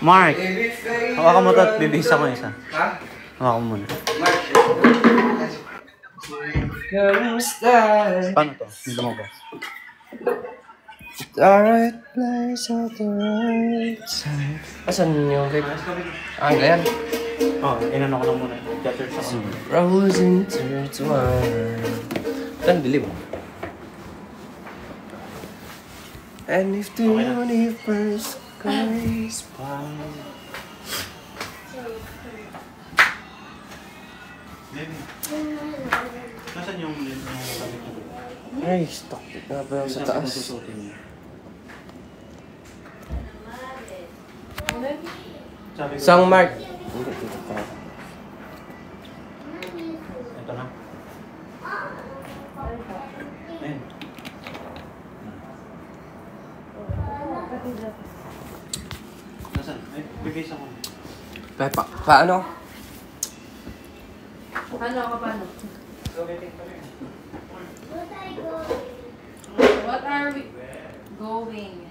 Mark! Hawakan mo ito at bibisa ko isa. Ha? Hawakan mo muna. Mark. Kamusta? Paano to? Hindi mo ba? The right place at the right time. Asan yung vape? Ah, yan. Oh, inano ko lang muna. Gather sa ako. Rose intertwined. Tan dilim. And if the universe goes by. Nasaan yung sabi ko? Ay, stock it nga ba sa taas? Sang Mark. Hindi, dito pa. Ito na. Ayun. Nasaan? Ay, bigay sa ko. Paano? Paano? What are we going?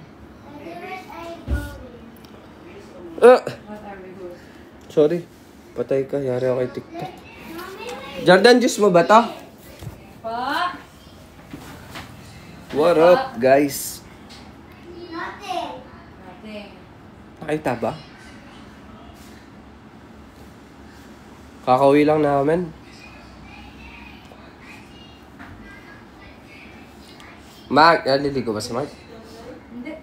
What are we going? Sorry. Patay ka. Yari ako kay TikTok. Jordan, juice mo ba to? Pa? What up, guys? Nothing. Nakita ba? Kakauwi lang namin. Mark, naliligo ba si Mark? Hindi.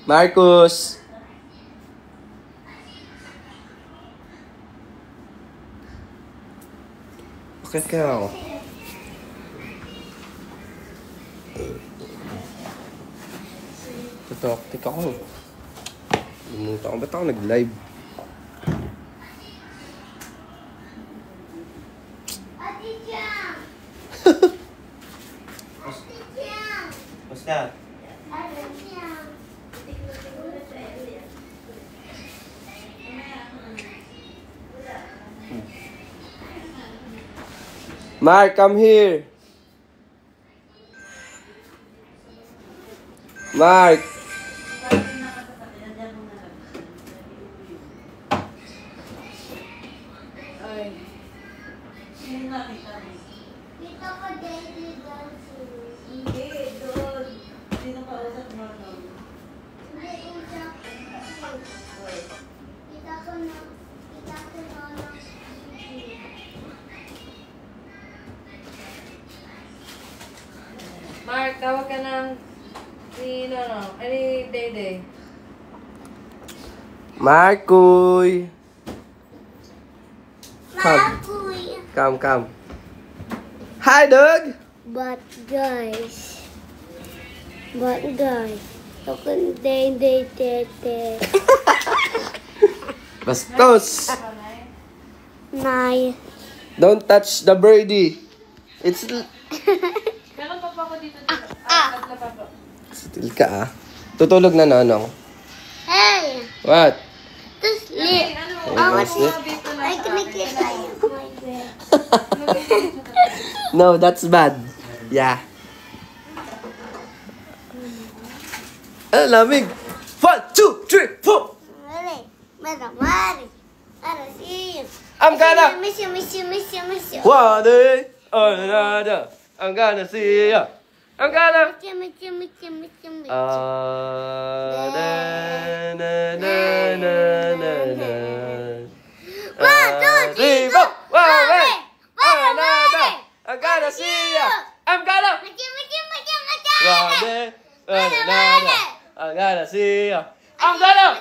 Marcus! Bakit kaya ako? Tataktik ako. Limutan ko. Ba't ako nag-live? What's that? Mark, come here. Mark. Ay. Dito ko daily dancing. Hindi, doon. Sino pa usap mo doon? Hindi usap. Kita ko na Mark, tawag ka ng si Dede. Markoy. Makuy. Come. Hi, Doug. But guys. Ako day. Bastos. Nay. Don't touch the birdie. It's... Meron pa ako dito. Tatla pa po. Still ka ah. Tutulog na nanong. Hey. What? To sleep. I can kiss my bed. No, that's bad. Yeah. Ang lamig. 1, 2, 3, 4. Mari. See you. I'm gonna... Miss you. One day or another, I'm gonna see ya. I'm gonna... One, two, three, go. One day or another, I'm gonna see ya. I'm gonna... One day or another, I'm gonna see ya. I'm gonna...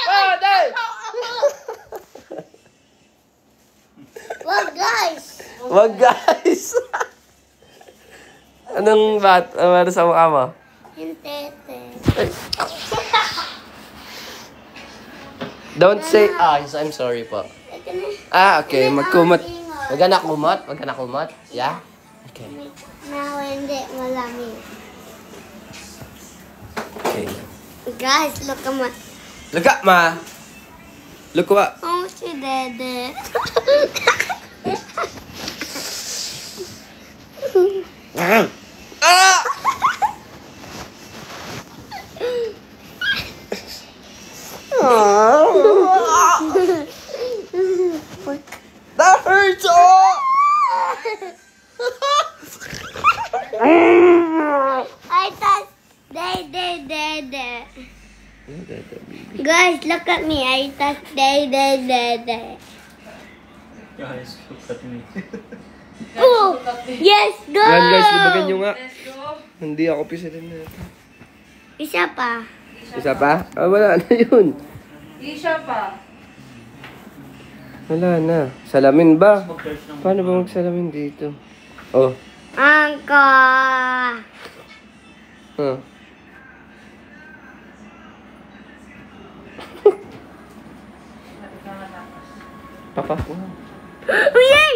One day... Well, guys. Wag guys! Anong ano sa mukha mo? Hintete. Don't say, I'm sorry po. Okay, magkumot. Wag ka na kumot? Yeah? Okay. Now, hindi. Malamig. Okay. Guys, look at my... Look up, ma! Look what? Oh, si Dede. Ah! Day. Ano dede, baby? Guys, look at me. I touch day. Guys, look at me. Oh! Yes, go! Yan guys, libagan nyo nga. Let's go. Hindi ako pisilin na. Isa pa. Isa pa? Ah, wala na yun. Isha pa. Wala na. Salamin ba? Mag-search ng... Paano ba magsalamin dito? Oh. Angka. Huh. Papa. Uyay!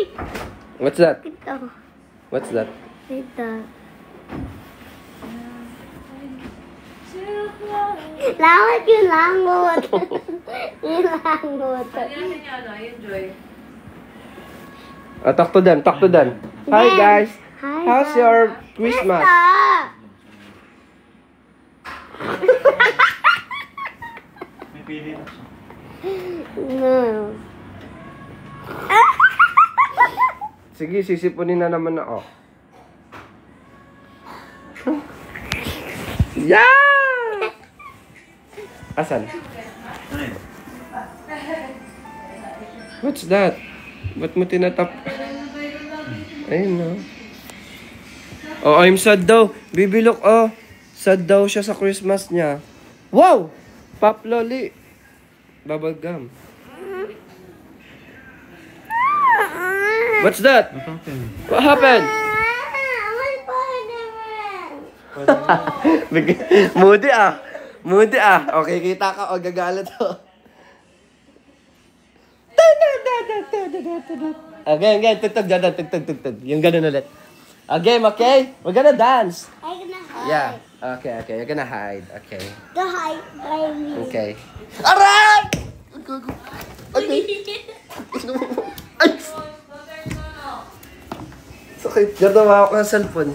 What's that? Ito. What's that? Ito. Langot yung langot. Yung langot. Ano natin yung ano? Enjoy. Talk to them. Talk to them. Hi guys. Hi, How's guys. your Christmas? May pili na siya. No. Sige, sisipunin na naman ako. Yeah! Asan? Ano yun? What's that? Ba't mo tinatap? Ayun no. Oh, I'm sad daw. Baby, look, oh. Sad daw siya sa Christmas niya. Wow! Pop Lolly. Bubble gum. What's that? What happened? What happened? Moody ah. Moody ah. Okay, kita ka. O, gagalit to. Again. Tugtog. Yung ganun ulit. Again, okay? We're gonna dance. I'm gonna hide. Yeah. Okay. You're gonna hide. Okay. The hide by me. Okay. Aray! Okay. Ay! Sakit. Diyan tumawak ng cellphone.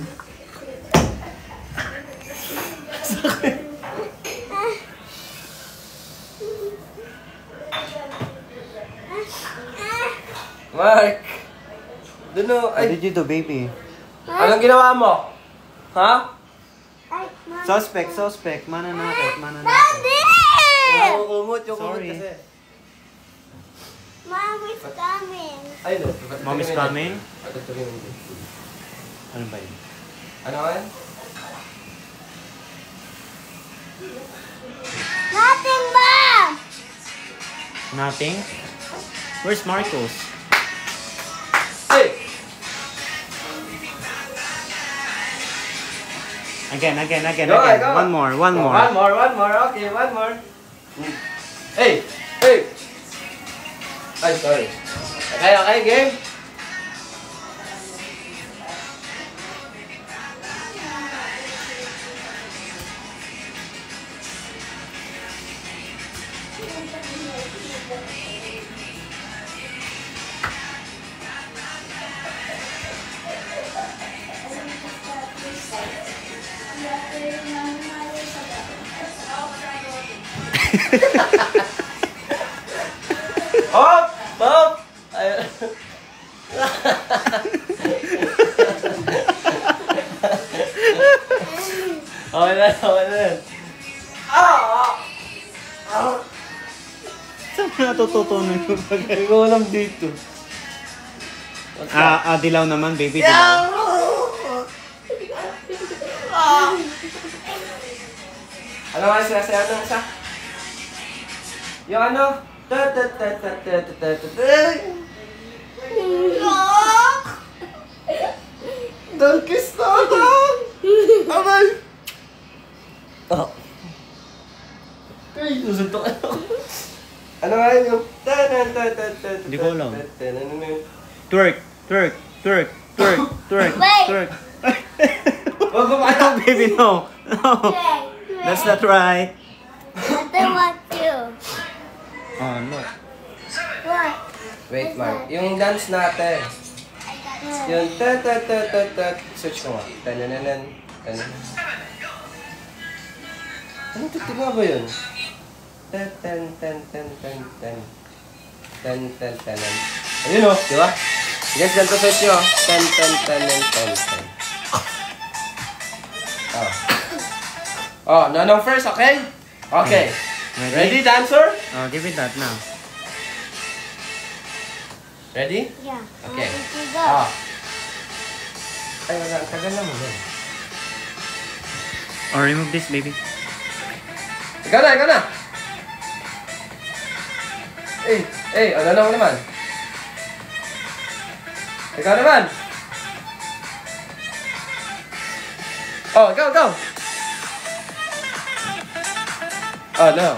Mark! Duno, What ay, did you do, baby? anong ginawa mo? Ha? Ay, Mom. Suspect. Mananakit. Daddy! Kumot yung kumot Sorry. kasi. Mom is coming. Ay, no. Mom is coming? Patutugin mo. Ano ba yun? Ano ka yan? Nothing, Mom! Nothing? Where's Marcos? Hey! Again. Go. One more. One more. Okay, one more. Hey! Ay, sorry. Okay, game. Hop! Ay. Okay na. Saan mo natututunan yung Hindi ko alam dito. dilaw naman, baby. Dilaw. Ano nga sinasayaw ng isa? Yung ano? Don't kiss na ako! Aray! Oh. Ay, susuntok ako. Ano nga yun yung... Hindi ko alam. Twerk. Twerk. Wait. Wag mo No, baby, no. That's not right. I don't want to. Oh, no. What? Wait, Mark. Yung dance natin. Yung search ko nga. Tanananan. Anong titig nga ba yun? Ayun o, di ba? Guys, ganito search nyo. Oh. Oh, Nonong first, okay? Okay. Ready, dancer? Oh, give it that now. Ready? Yeah. Okay. Go. Ah. Ay, wala. Tagal naman eh. Or remove this, baby. Ikaw na, ikaw na. Ano naman? Ikaw naman. Oh, go. Oh, no.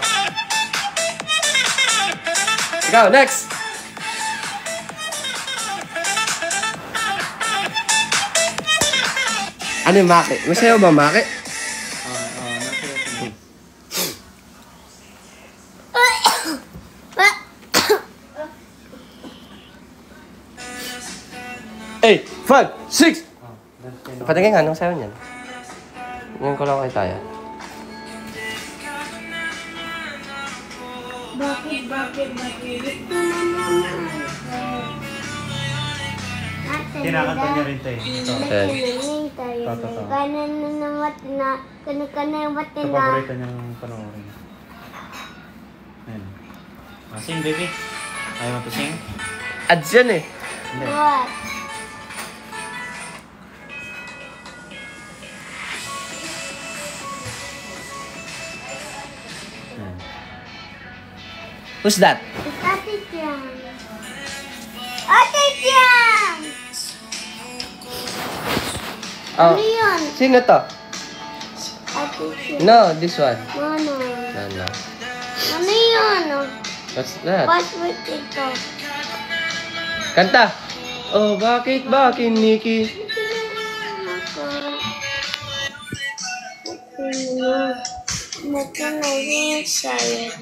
Ikaw, next. Ano yung maki? Masayaw ba maki? Eight, 5, 6. Patingin nga, anong sayo niyan? Ngayon ko lang kayo tayo. Bakit? Kinakanta niya rin tayo. Kanan na namat na, kana yung mati Ito na. paborito niyang panoorin. Ayan. Sing, baby. Ayaw mo to sing? Ads yan eh. Hindi. What? Ayan. Who's that? It's Ate Tiang. Ate Tiang! Oh, Ano yun? sino to? Ate Tiang. No, this one. Ano? No. Ano yun? What's that? Password ito. Kanta. Oh, bakit ba, Nikki? Nakanayos tayo.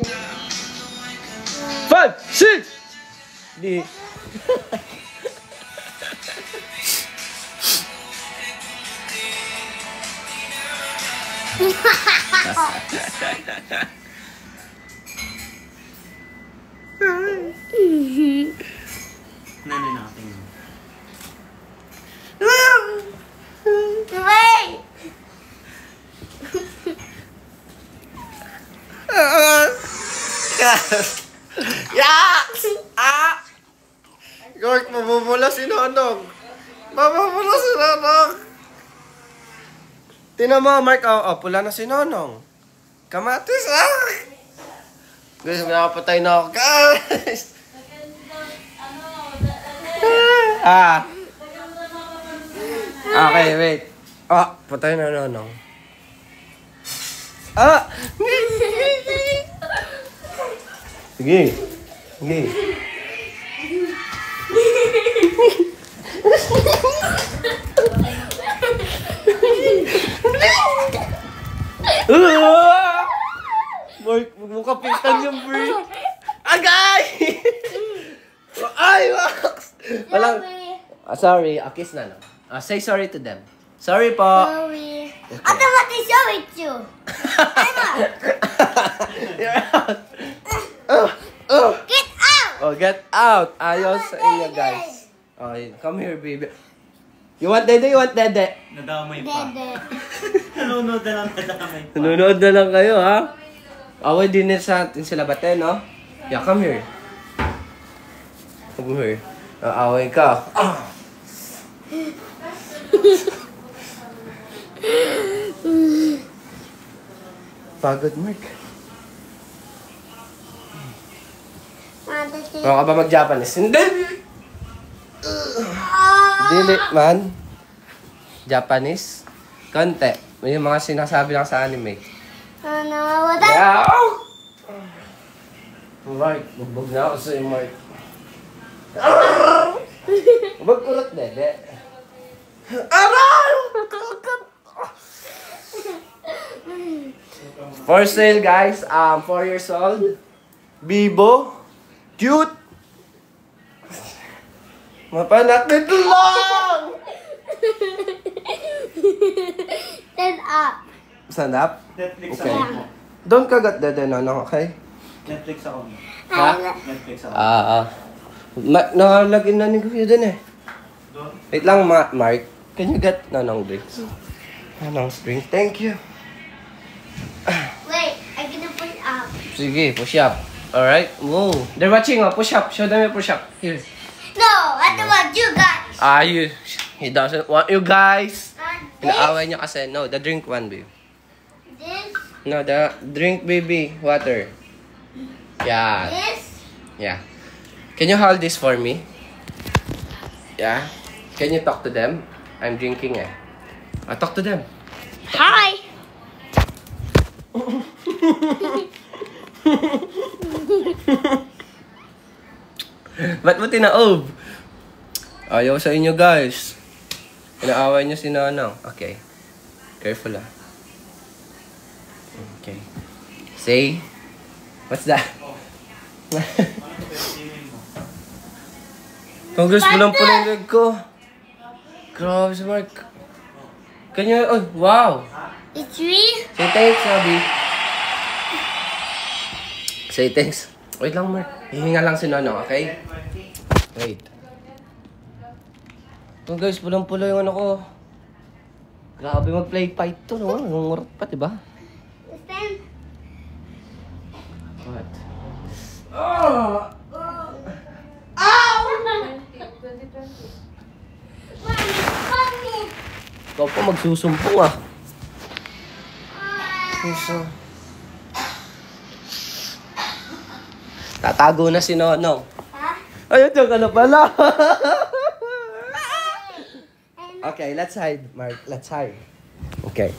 5, 6. Di. Nanay natin yun. Wait! York, mabubula si Nonong. Mabubula si Nonong. Tinan mo, Mark. Oh, pula na si Nonong. Kamatis, Guys, nakapatay na ako, guys. Okay, wait. Patay na Nonong. Sige. Mark, mukha pintan yung break. Agay! Ay, Max! Walang... sorry, kiss na, no? Say sorry to them. Sorry po. Sorry. Ate, what is wrong with you? You're out. Get out! Oh, get out. Ayaw sa inyo, guys. Okay, come here, baby. You want dede? Nadamay pa. Dede. Nanonood na lang nadamay pa. Nanonood na lang kayo, ha? Away din sa atin sila bate, no? Yeah, come here. Come here. Away ka. Pagod, Mark. Ano ka ba mag-Japanese? Hindi! Dili, man. Japanese? Konti. May mga sinasabi lang sa anime. Ano? What? Yeah! Mark, bugbog na ako sa'yo, Mark. Magkulat, dede. Aray! For sale, guys. 4 years old. Bibo. Cute. Mapanakit lang! Stand up. Stand up? Netflix Okay. ako mo. Don't kagat dede, no, okay? Netflix ako mo. Ha? Netflix ako. Nakalagin na ni Kuya dun eh. Doon? Wait lang, Mark. Can you get Nanong drinks? Nanong drink. Thank you. Sige, push up. Alright? Whoa. They're watching, oh. Push up. Show them your push up. Here. No, I don't want you guys. He doesn't want you guys. And Inaaway niya kasi. No, the drink one, babe. this, No, the drink, baby. Water. Yeah. this. Yeah. Can you hold this for me? Yeah. Can you talk to them? I'm drinking eh. Talk to them. Hi. Ba't mo tinaob? Ayaw sa inyo, guys. Inaaway niyo si Nonong. Okay. Careful, ah. Okay. Say. What's that? Oh, guys, pulang-pulang yung leg ko. Grabe si Mark. Kanya, oh, wow. It's me. Say thanks, Abby. Say thanks. Wait lang, Mark. Hihinga lang si Nonong, okay? Wait. Oh, guys, pulang-pula yung ano ko. Grabe mag-play fight to, no? Nangungurot pa, diba? Stand. What? Ikaw pa magsusumpong, ah. So, tatago na si Nonong. Huh? Ayun, ka na pala. Okay, let's hide, Mark. Let's hide. Okay.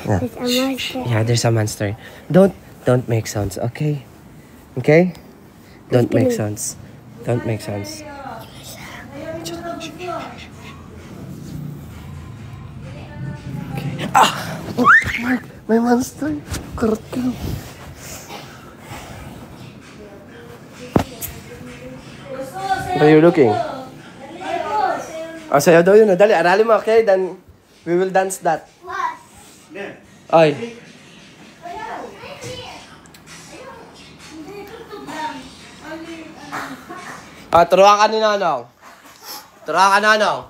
It's a monster. Yeah, there's a monster. Don't make sounds, okay? Okay? Don't make sounds. Don't make sounds. Okay. Ah! Mark, may monster. Kurot ka. Where are you looking? Sayaw daw yun. Dali, arali mo, okay? Then, we will dance that. What? Ay. Turuan ka ni Nonong. Turuan ka, Nonong.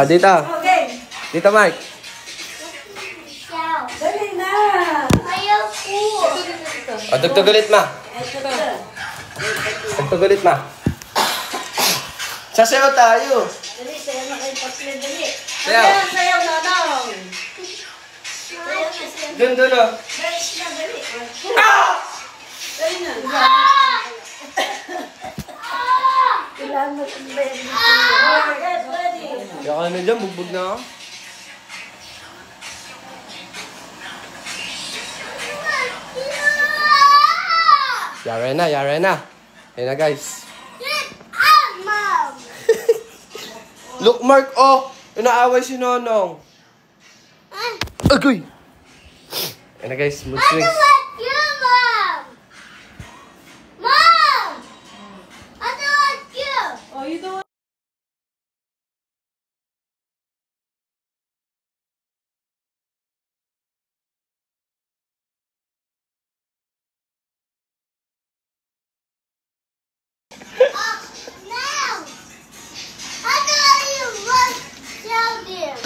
Dito. Okay. Dito, Mark. Shout. Dali na. Ayaw ko. Tugtog ulit, ma. Tugtog ulit, ma. Sasayaw tayo. Dali, sayo na kayo patli. Dali. Sayaw. Sayaw na daw. Dun, oh. Dali na, dali. Dali na. Kailangan mo ang baby. Get ready. Kaya ka na dyan, bugbog na ako. Yare na. Yare na, guys. Get out, Mom. Look, Mark, oh. Inaaway si Nonong. Agoy. Yan na, guys. Mood I swings. don't want you, Mom. Mom. I don't want you. Oh, you don't. Now. I don't want you. What? Shouting.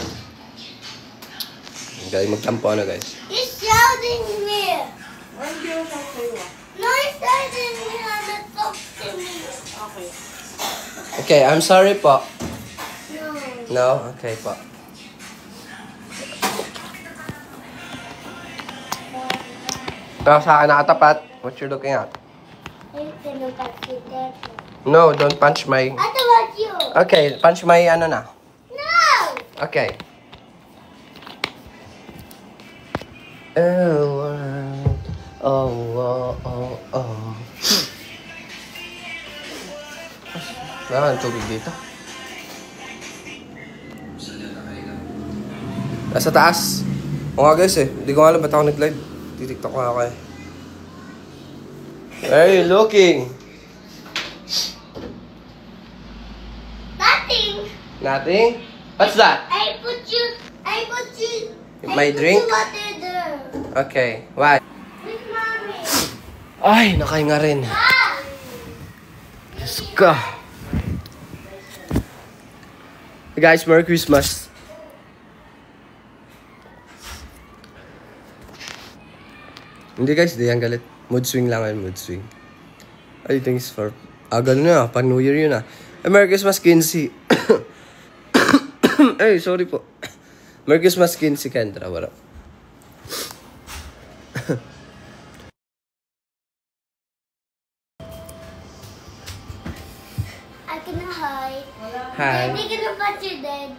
Guys, magtampo na, guys. He's shouting me. Hindi ko siya sa'yo. No, he's shouting me on the top to me. Okay. Okay, I'm sorry po. No. No? Okay po. Ito sa akin nakatapat. What you're looking at? He's gonna punch you there. No, don't punch my... I don't want you. Okay, punch my ano na. No. Okay. Oh, Wala ang tubig dito. Nasa taas. O nga guys hindi ko alam ba't ako nag-live. Titiktok ko nga ako eh. Where are you looking? Nothing. Nothing? What's that? I put you. My drink? Water there. Okay, why? With mommy. Ay, nakahinga rin. Ah. Diyos ka. Hey guys, Merry Christmas. Hindi guys, di yan galit. Mood swing lang yan, mood swing. I think it's for... ganun na, pa New Year yun ah. Merry Christmas, Kinsey. Ay, sorry po. Merry Christmas, Kinsey Kendra. What up? I can hide. Hi. Daddy gonna punch your dad.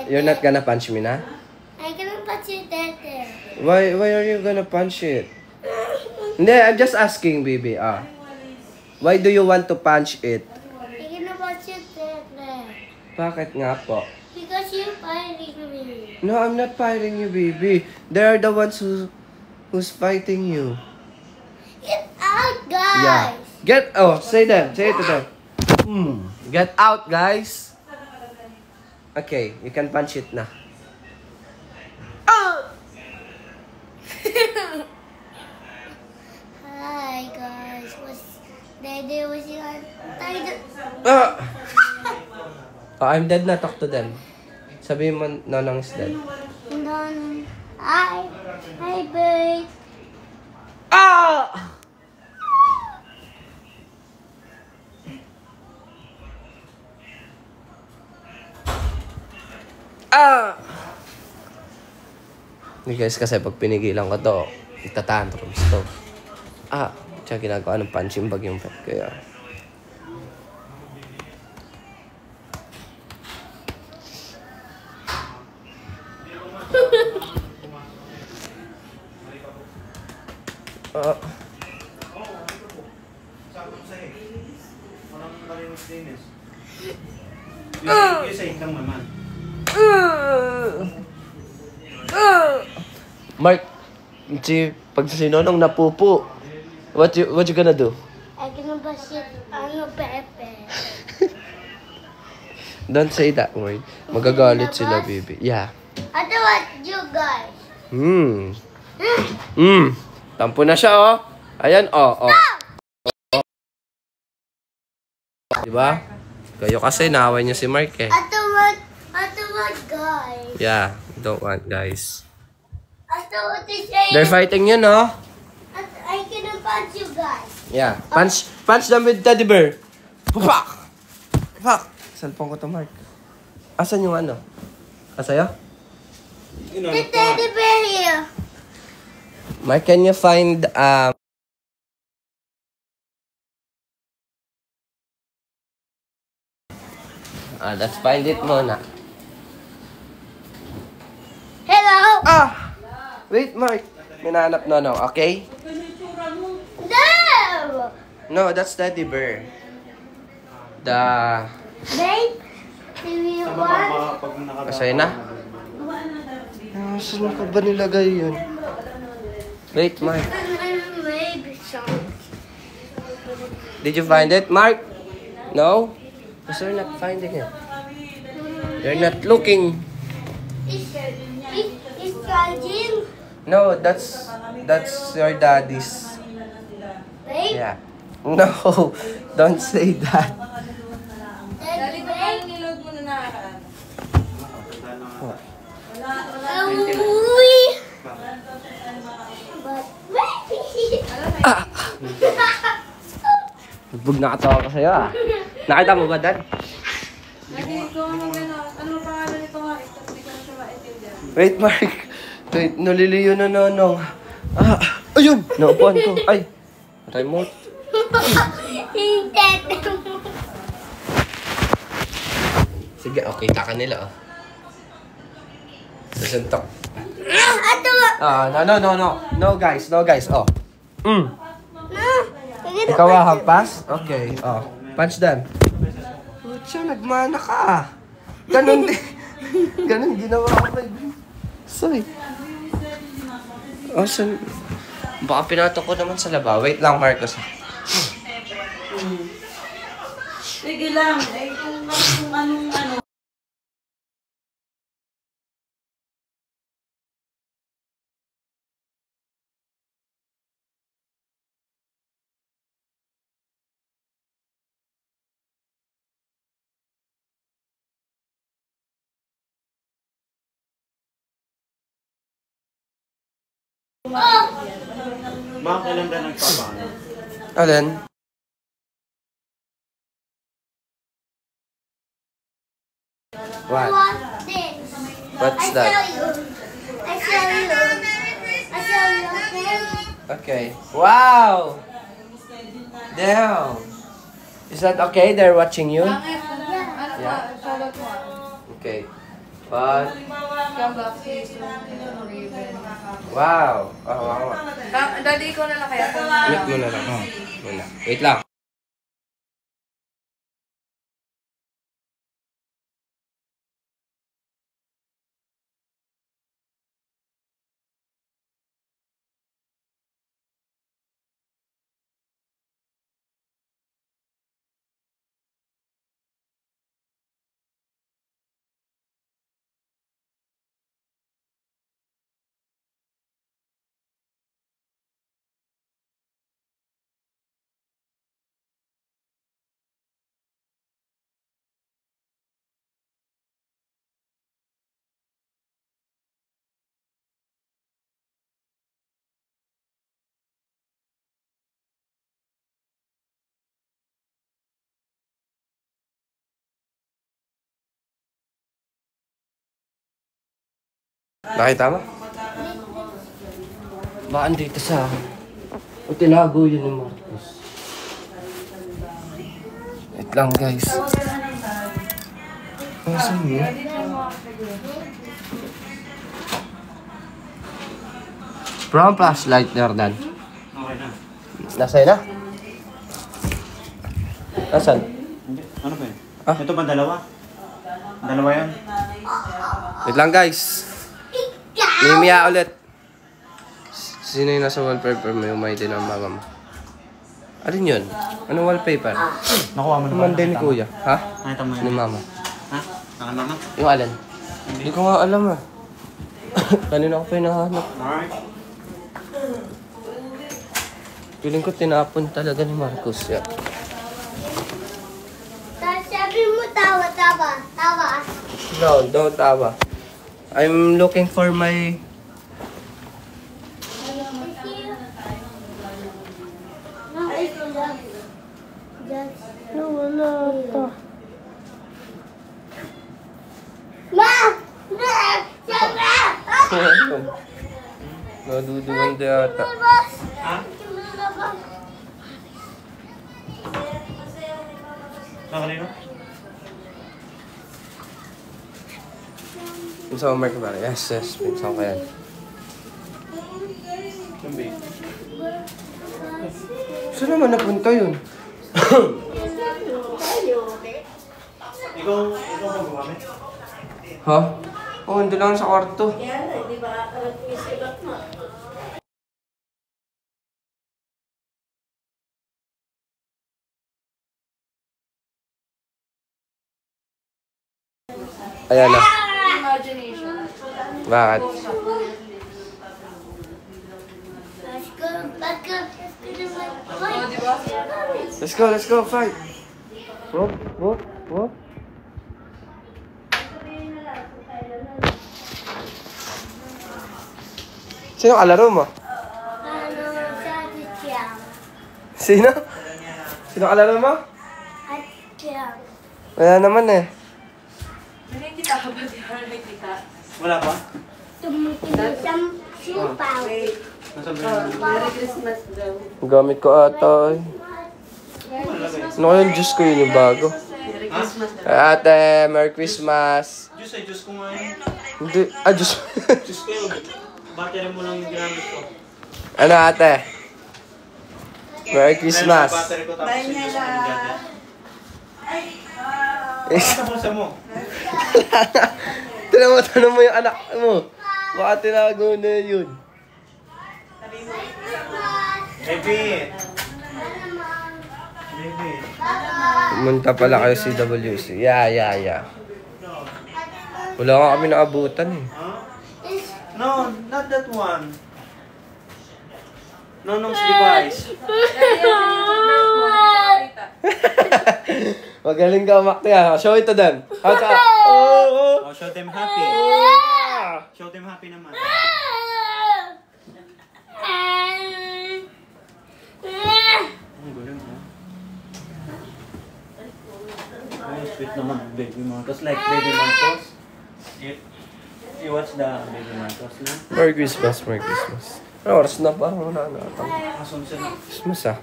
You're not gonna punch me na? I gonna punch your dad. Why are you gonna punch it? Hindi, I'm just asking, baby. Why do you want to punch it? I gonna punch your dad. Bakit nga po? Because you're fighting me. No, I'm not fighting you, baby. They are the ones who's fighting you. Get out, guys. Yeah. Say them. Say it to them. Get out, guys. Okay, you can punch it na. Hi, guys. Daddy was on. I'm dead na. Talk to them. Sabihin mo, Nonong is dead. Hi. Hi, babe. Hindi guys, kasi pag pinigilan ko to, itatantrums to. Tsaka ginagawa ng punching bag yung pet. Kaya... You say lang naman. Mark, pag si Nonong napupo, what you gonna do? I gonna brush it on your pepe. Don't say that word. Magagalit sila, baby. Yeah. I don't want you guys. Tampo na siya, oh. Ayan, oh. Diba? Kayo kasi, naaway niyo si Mark, eh. I don't want guys. Yeah, don't want, guys. I don't want to say They're fighting you, no? I gonna punch you guys. Yeah. Punch them with teddy bear. Pak! Cellphone ko to, Mark. Asan yung ano? Sa'yo? The teddy bear here. Mark, can you find, let's find it muna. Hello. Wait, Mark. Minahanap Nonong, okay? No. No, that's teddy bear. Babe, do you want? Masaya na? Saan ko ba nilagay yun? Wait, Mark. Maybe some. Did you find it, Mark? No? Because you're not finding it. You're not looking. It's charging. No, that's your daddy's. Babe. Yeah. No, don't say that. Daddy, babe. Niload mo na nakaraan. But baby. Bug nakatawa ko sa'yo, Nakita mo ba, Dad? Lagi ito ang ano pangalan nito nga? Hindi ko na siya maintindihan. Wait, Mark. Wait, naliliyo na Nonong. Ayun! Naupuan ko. Ay, remote. Sige, okay, taka nila, Susuntok. No, guys, Ikaw hampas? Okay, punch them. Pucha, nagmana ka, Ganon din. Ganon ginawa ko kay Sorry. Baka pinato ko naman sa laba. Wait lang, Marcos. Sige lang. Kung anong ano. Baka kailan ka nagpapaano? Alin? What? What's this? What's I that? show you. I show you. I show you. Okay. Okay? Wow! Damn! Is that okay? They're watching you? Pangit. Ano pa? Shoutout mo. Okay. But, Kambak, Jason, Raven. wow! Oh, wow. Daddy, ikaw na lang kaya. Wait muna lang. Muna. Wait lang. Nakita mo? Baka andito sa... O tinago yun ni Marcos. Wait lang guys. Nasaan yun? Brown flashlight, Jordan. Okay na. Nasaan na? Nasaan? Hindi. Ano ba yun? Ah? Ito ba dalawa? Dalawa yan? Wait lang guys. Mimia ulit. Sino yung nasa wallpaper mo? Yung may din ang mama mo. Alin yun? Anong wallpaper? Nakuha mo na ba? Naman din ni Nakita mo? kuya. Ha? Nakita mo Ni yun? mama. Ha? Nakamama? Yung alin? Hindi ko nga alam ah. Kanina ko pa hinahanap. Alright. Feeling ko tinapon talaga ni Marcos. Yeah. Sabi mo tawa. No, don't tawa. I'm looking for my... Nadudugan di ata. Ha? Nakalino? Pinsan mo, Mark, ba? Yes, pinsan ko yan. Yung baby. Saan naman napunta yun? Ikaw ba gumamit? Ha? Oo, hindi lang sa kwarto. Ayan na. Imagination. Bakit? Oh, di ba? Let's go, fight! Whoop, whoop, whoop. Sino kalaro mo? Sino? Sino kalaro mo? Wala naman eh. Nakikita ka ba? Di ba nakikita? Wala pa? Nasa Merry Christmas daw. Gamit ko ata eh. Ano kaya yung juice ko yun yung bago? Merry Christmas daw. Ate, Merry Christmas! Diyos ay Diyos ko nga yun. Hindi, juice. Diyos ko yun. Battery mo lang yung ginamit ko. Ano ate? Merry Christmas! Battery ko tapos yung Diyos ko yung gadget. Basta bulsa mo. Tanong mo yung anak mo. Baka tinago na yun. Baby! Baby! Pumunta pala kayo si WC. Yeah. Wala nga kami naabutan eh. Huh? No, not that one. Nonong's device. Magaling ka umakti ah. Show it to them. How's up? Oh, show them happy. Show them happy naman. naman Baby Marcos. Like Baby Marcos. You watch the Baby Marcos na? Merry Christmas, Merry Christmas. Ano oras na? Parang wala na. Assumption na. Christmas ah.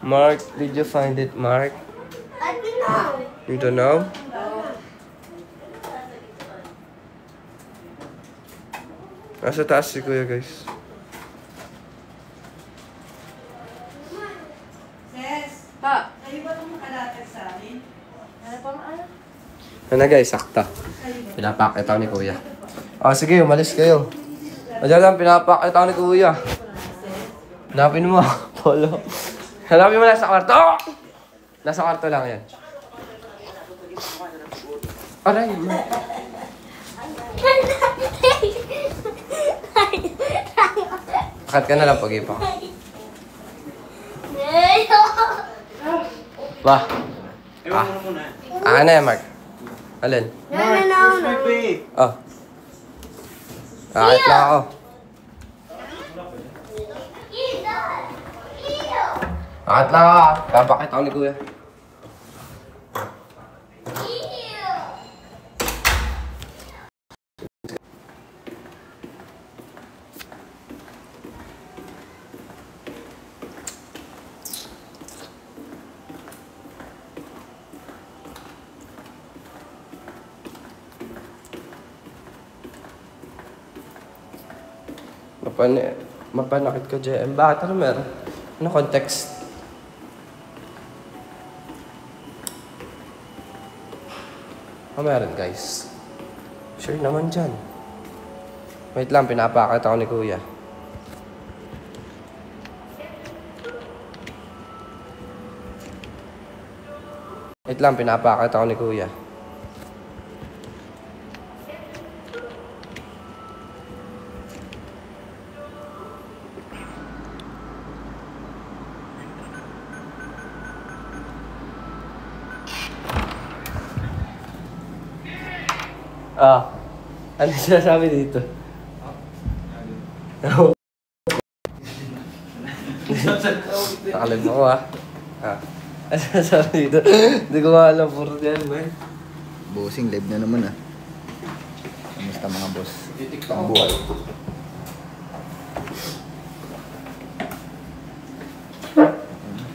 Mark, did you find it, Mark? I don't know. You don't know? Nasa taas si Kuya, guys. Ha? Kayo ba itong makalatag sa amin? Ano pa ano? Ano guys, sakta. Pinapakit ako ni Kuya. Sige, umalis kayo. Diyan lang, pinapakit ako ni Kuya. Hanapin mo, Polo. Hanapin mo lang sa kwarto. Nasa kwarto lang yan. Aray, ma. Akit ka na lang pag-ipa. Ba? Ewan mo na muna. Ano yan, Mark? Alin? Oh. Akit lang ako. Akit lang ako. Papakit ako ni Kuya. Mapanakit ka, JM. Bakit? Ano meron? Ano context? Ano meron, guys? Sure naman dyan. Wait lang, pinapakit ako ni Kuya. Wait lang, pinapakit ako ni Kuya. Ano sinasabi dito? Nakalim ako Ano sinasabi dito? Hindi ko nga alam puro dyan, man. Bossing, live na naman Kamusta mga boss? Ang buhay.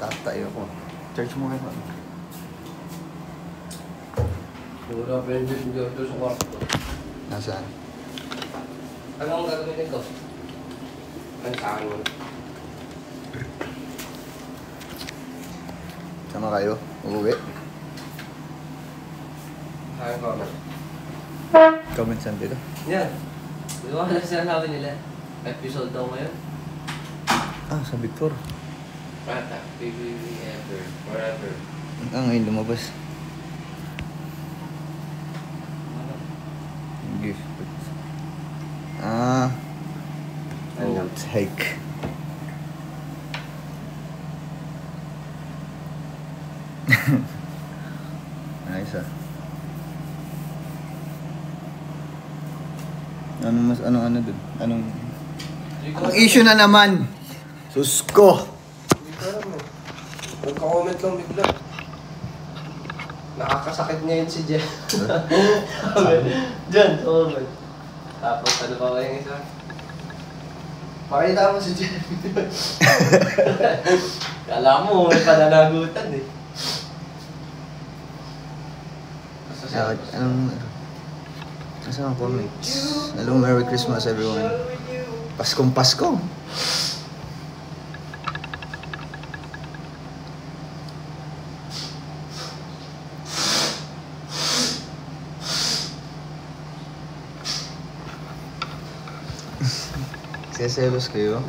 Tatayo ko. Charge mo kayo. Wala pa yung dito sa kwarto. Nasaan? Ano ang gagawin nito? Ano sa akin mo? Sama kayo? Uuwi? Sa akin ko. Comment saan dito? Yan. Di ba ano sinasabi nila? Episode daw ngayon? Sa Victor. Rata. PBB ever. Forever. Ngayon lumabas. Gift. Oh, take. Nice Ano dun? Anong issue na naman? Susko! Nagka-comment lang bigla. Nakakasakit ngayon si Jen. Jen, comment. Tapos ano pa ba yung isa? Pakita mo si Jen. Kala mo, may pananagutan eh. Anong comments? Hello, Merry Christmas everyone. Paskong Pasko. Seselos kayo?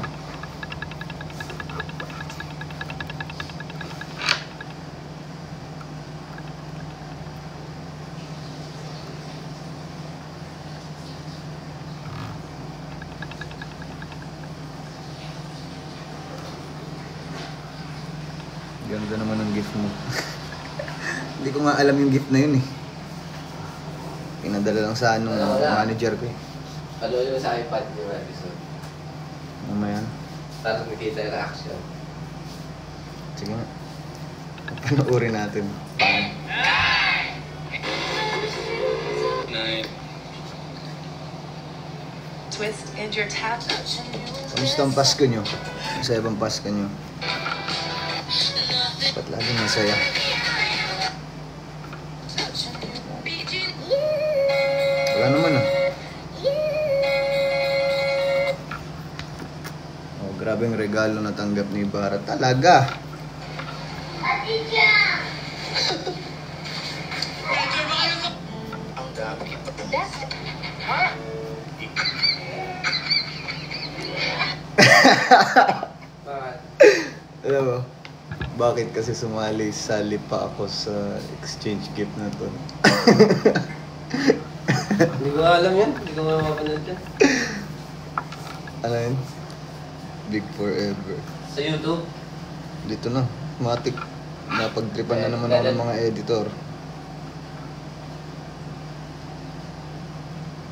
Ganda naman ang gift mo. Hindi ko nga alam yung gift na yun eh. Pinadala lang sa manager ko eh. Palo yung sa iPad yung episode. Mamaya. Para makita yung reaction. Sige nga. Panoorin natin. Twist and your tap. Kamusta ang Pasko nyo? Masaya bang Pasko nyo? Ba't laging masaya? Wala naman ah. Oh, grabe yung regalo na tanggap ni Ibarra. Talaga! Alam mo, bakit kasi sali pa ako sa exchange gift na to? Hindi ko alam yan. Hindi ko nga mapanood yan. Ano yun? Big Forever. Sa YouTube? Dito na, matik. Napagtripan na naman ako ng mga editor.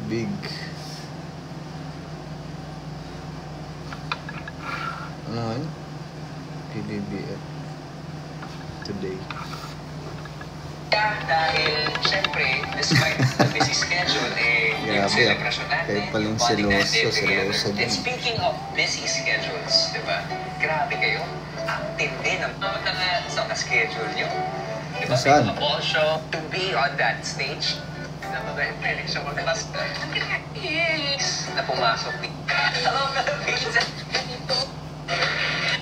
Big. Ano nga yun? PBBF. Today. Dahil, syempre, despite the busy schedule, yung Grabe celebration natin, kahit palang yung bonding natin seloso together. din. And speaking of busy schedules, di ba? Grabe kayo. Ang tindi ng mga sa schedule nyo. Di ba? Saan? May mga ball show. To be on that stage, na mga election magkas na pumasok. Hello, Philippines!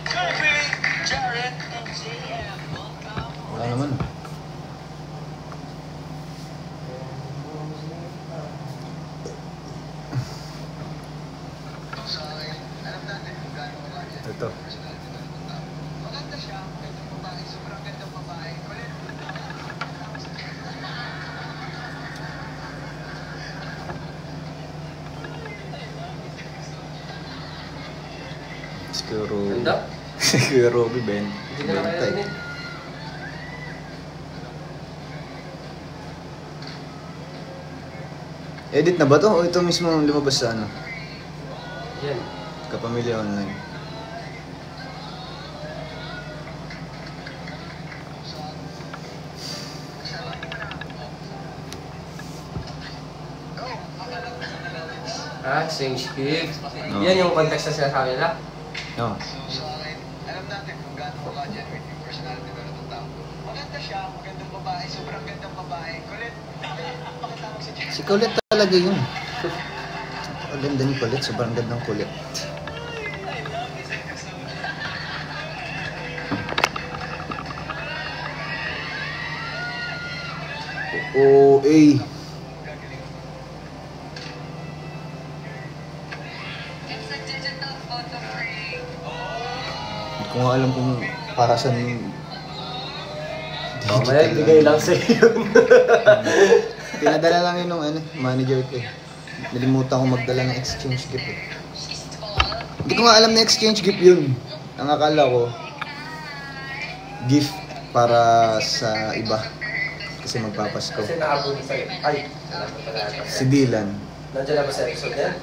Kirby, Jared, and JM. Welcome. Wala naman. Ito. Siguro... Ganda? Siguro, Ben. Hindi ka na kaya rin eh. Edit na ba to? O ito mismo ang lumabas sa ano? Yan. Kapamilya Online. Ah, exchange gift. No. Yan yung context na sinasabi nila. No. Alam natin kung gaano ka genuine yung personality ko ng tao. Maganda siya, magandang babae, sobrang gandang babae. Kulit, pakita mo si Jess. Si Colette talaga yun. Ang ganda ni Colette. Sobrang gandang Colette. OA. Hindi ko nga alam kung para saan yung Mamaya, bigay lang sa iyo. Pinadala lang yun ng ano, manager ko eh. Nalimutan ko magdala ng exchange gift eh. Hindi ko nga alam na exchange gift yun. Ang akala ko, gift para sa iba. Kasi magpapasko. Kasi naabot sa'yo. Ay, alam ko pala. Si Dylan. Nandiyan na ba sa episode yan?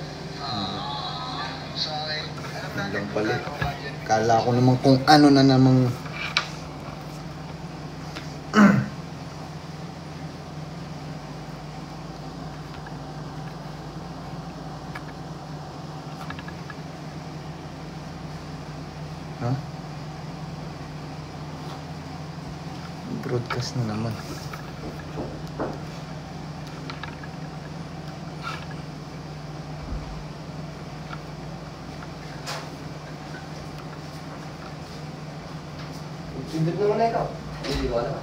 Yun lang pala. Kala ko naman kung ano na namang... Ha? Broadcast na naman. Sindot naman na ikaw. Hindi ko alam.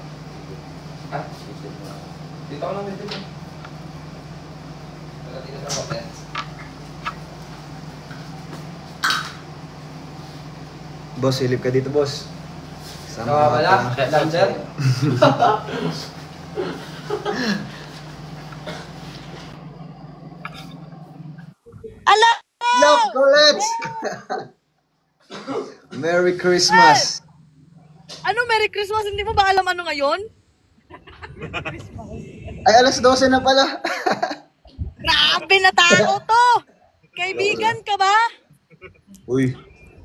Ha? Sindot mo. Dito ako lang dito. Wala dito sa kapit. Boss, silip ka dito, boss. Sama pala, lander. Love Colette! Merry Christmas! Ano, Merry Christmas? Hindi mo ba alam ano ngayon? Ay, alas 12 na pala. Grabe na tao to! Kaibigan ka ba? Uy,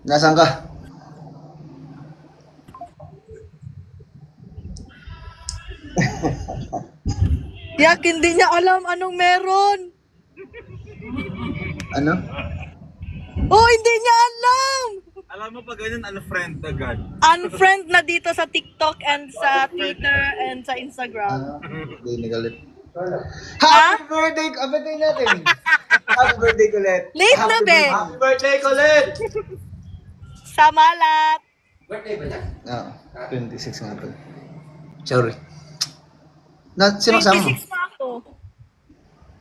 Nasaan ka? Yak, hindi niya alam anong meron. Ano? Oh, hindi niya alam. Alam mo pag ganyan, unfriend agad. Unfriend na dito sa TikTok and sa Twitter and sa Instagram. Hindi nagalit. Happy birthday! Birthday natin! Happy birthday, Colette! Late na, be. Happy birthday, Colette! Sa Malat. Ah, 26 nga pala. Sorry. Sino kasama mo? 26 na ako.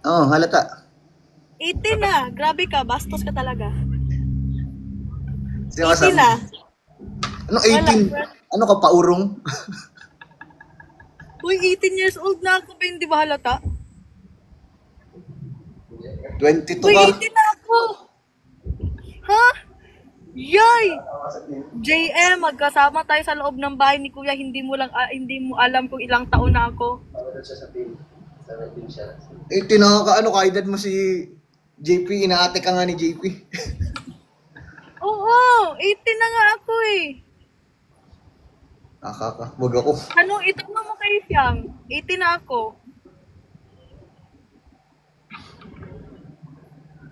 Oo, halata. 18 na. Grabe ka, bastos ka talaga. Sino 18 kasama? na. Anong 18? Ano ka, paurong? Uy, 18 years old na ako, ba hindi ba halata? 22 Uy, ka? 18 na ako. Ha? Yay! JM, magkasama tayo sa loob ng bahay ni Kuya, hindi mo alam kung ilang taon na ako. 18 na ka, ano ka, edad mo si JP, inaate ka nga ni JP. Oo, 18 na nga ako eh. Wag ako. Anong itanong mo kay Fiang? 18 na ako.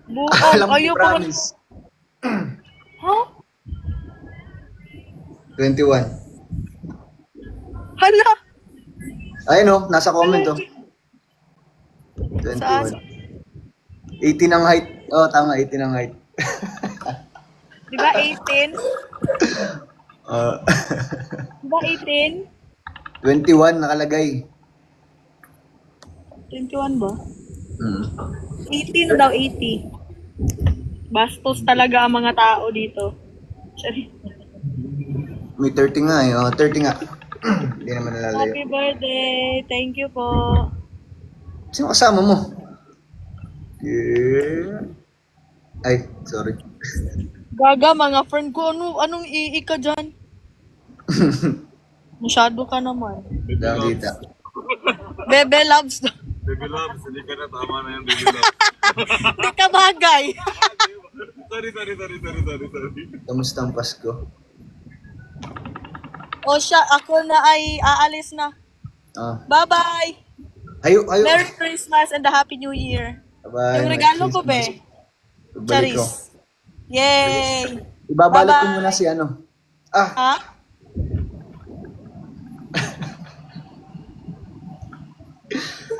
Alam Buong, mo, ayaw pa. promise. Ha? 21. Hala? Ayun oh, nasa comment oh. 21. 18 ang height. Oh, tama, 18 ang height. Di ba 18? Di ba 18? 21 nakalagay. 21 ba? 18 daw, 80. Bastos talaga ang mga tao dito. Sorry. May 30 nga eh. Oh, 30 nga. Hindi naman nalalayo. Happy birthday! Thank you po. Sino kasama mo? Yeah. Ay, sorry. Gaga, mga friend ko. Anong ii ka dyan? Masyado ka naman. Dita. Bebe loves. Baby loves, hindi ka na tama na yan, baby loves. Hindi ka bagay. Sorry. Kamusta ang Pasko? O siya, ako na ay aalis na. Ah. Bye-bye! Ayo. Merry Christmas and a Happy New Year. Bye. Yung regalo ko, be. Balik ko. Charis. Yay! Ibabalik ko Bye-bye. muna si ano. Ah, Ha?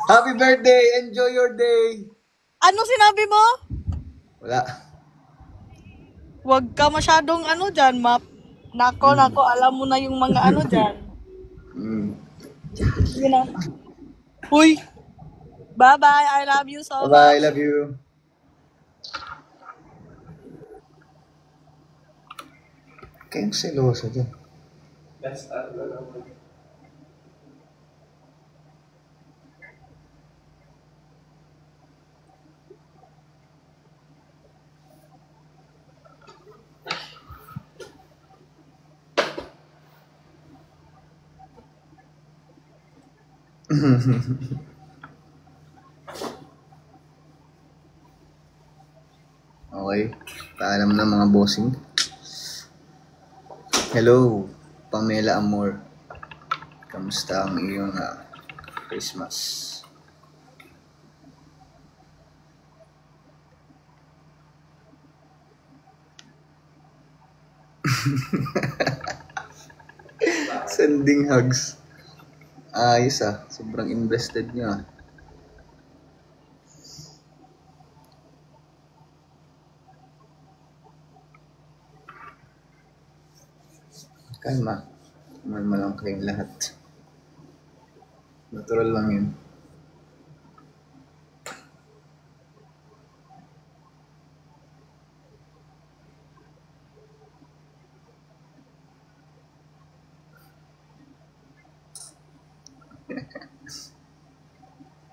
happy birthday! Enjoy your day! Ano sinabi mo? Wala. Huwag ka masyadong ano dyan, map. Nako, alam mo na yung mga ano dyan. Sige na. Uy! Bye-bye! I love you so much. Bye-bye, love you. Kayong seloso dyan. Okay. Paalam na mga bossing. Hello, Pamela Amor. Kamusta ang iyong Christmas? Sending hugs. Ayos sobrang invested niya. Kalma. Kalma lang kayong lahat. Natural lang yun.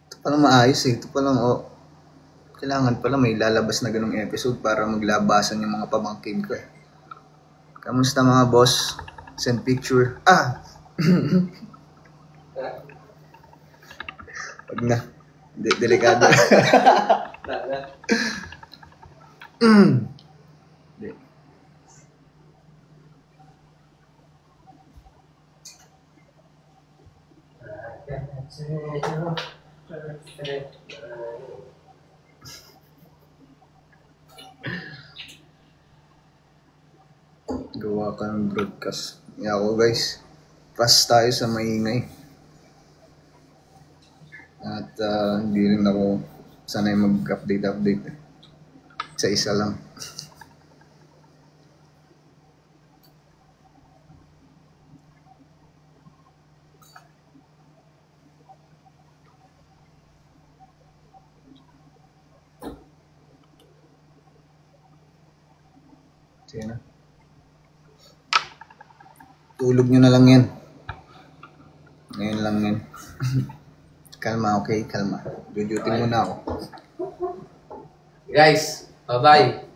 Ito palang maayos eh. Ito palang kailangan pala may lalabas na ganung episode para maglabasan yung mga pamangkin ko eh. Kamusta mga boss? Send picture. Wag na. Delikado. Gawa ka ng broadcast. Ako guys, pass tayo sa maingay. At hindi rin ako sanay mag-update. Sa isa lang. Sige na. Tulog nyo na lang yan. Ngayon lang yan. Kalma, okay? Kalma. Dudutin muna ako. Guys, bye-bye.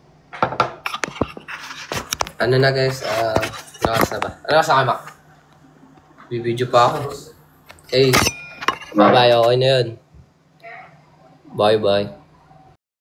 Ano na guys, lakas na ba? Ano ka sa akin, Mac? Bibidyo pa ako. Hey, bye-bye, okay na yun. Bye-bye.